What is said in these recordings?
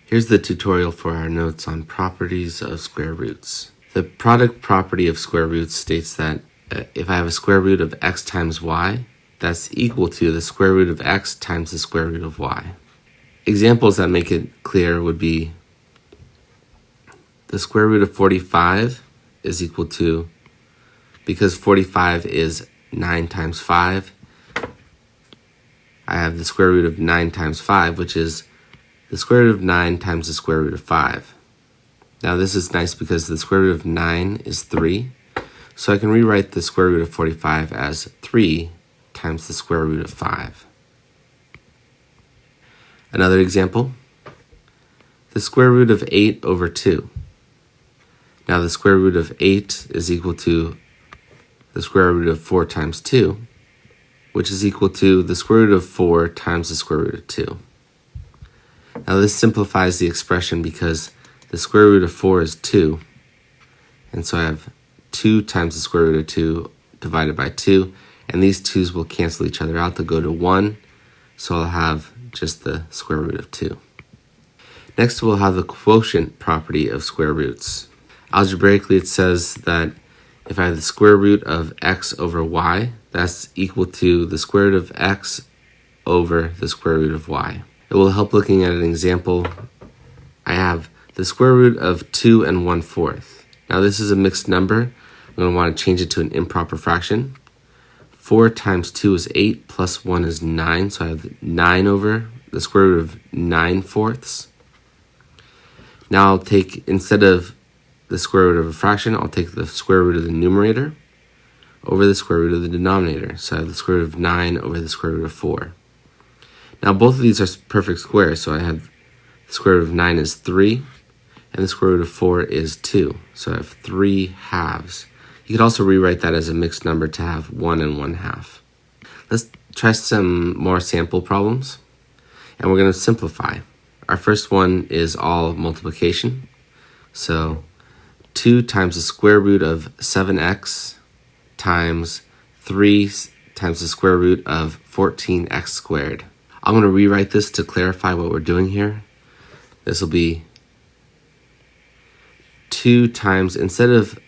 Here's the tutorial for our notes on properties of square roots. The product property of square roots states that if I have a square root of x times y, that's equal to the square root of x times the square root of y. Examples that make it clear would be the square root of 45 is equal to, because 45 is 9 times 5, I have the square root of 9 times 5, which is the square root of 9 times the square root of 5. Now this is nice because the square root of 9 is 3, so I can rewrite the square root of 45 as 3 times the square root of 5. Another example, the square root of 8 over 2. Now the square root of 8 is equal to the square root of 4 times 2, which is equal to the square root of 4 times the square root of 2. Now this simplifies the expression because the square root of 4 is 2, and so I have 2 times the square root of 2 divided by 2, and these 2's will cancel each other out to go to 1, so I'll have just the square root of 2. Next we'll have the quotient property of square roots. Algebraically it says that if I have the square root of x over y, that's equal to the square root of x over the square root of y. It will help looking at an example. I have the square root of 2 and 1/4. Now this is a mixed number. I'm going to want to change it to an improper fraction. 4 times 2 is 8, plus 1 is 9, so I have 9 over the square root of 9/4. Now I'll take, instead of the square root of a fraction, I'll take the square root of the numerator over the square root of the denominator. So I have the square root of 9 over the square root of 4. Now both of these are perfect squares, so I have the square root of 9 is 3, and the square root of 4 is 2. So I have 3 halves. You could also rewrite that as a mixed number to have 1 and 1/2. Let's try some more sample problems, and we're going to simplify. Our first one is all multiplication. So 2 times the square root of 7x times 3 times the square root of 14x squared. I'm going to rewrite this to clarify what we're doing here. This will be 2 times, instead of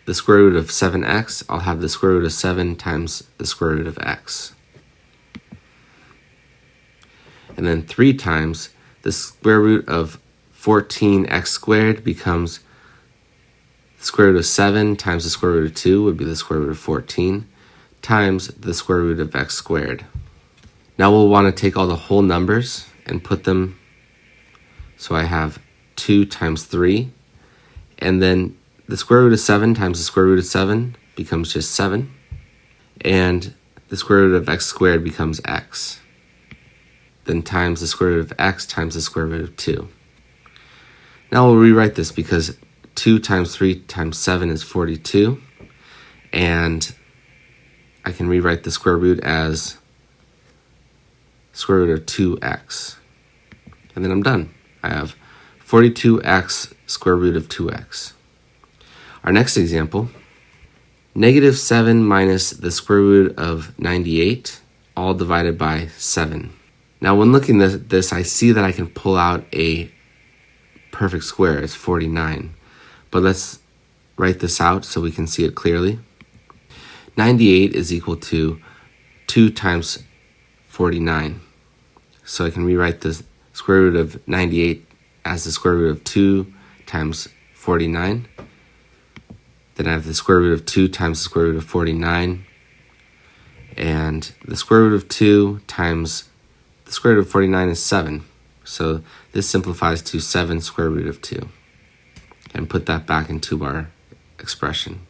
the square root of 7x, I'll have the square root of 7 times the square root of x. And then 3 times the square root of 14x squared becomes the square root of 7 times the square root of 2 would be the square root of 14 times the square root of x squared. Now we'll want to take all the whole numbers and put them, so I have 2 times 3, and then the square root of 7 times the square root of 7 becomes just 7, and the square root of x squared becomes x, then times the square root of x times the square root of 2. Now we'll rewrite this because 2 times 3 times 7 is 42, and I can rewrite the square root as square root of 2x, and then I'm done. I have 42x square root of 2x. Our next example, negative 7 minus the square root of 98, all divided by 7. Now when looking at this, I see that I can pull out a perfect square. It's 49. But let's write this out so we can see it clearly. 98 is equal to 2 times 49. So I can rewrite the square root of 98 as the square root of 2 times 49. Then I have the square root of 2 times the square root of 49. And the square root of 2 times the square root of 49 is 7. So this simplifies to 7 square root of 2. And put that back into our expression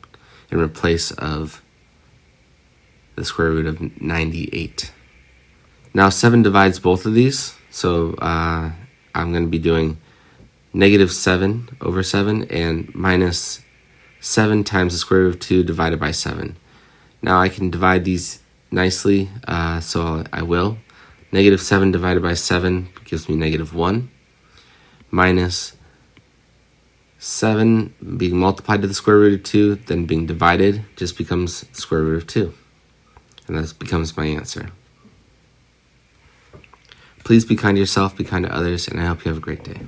in replace of the square root of 98. Now 7 divides both of these, so I'm going to be doing negative 7 over 7 and minus 7 times the square root of 2 divided by 7. Now I can divide these nicely, so I will. Negative 7 divided by 7 gives me negative 1, minus 7 being multiplied to the square root of 2, then being divided, just becomes the square root of 2. And that becomes my answer. Please be kind to yourself, be kind to others, and I hope you have a great day.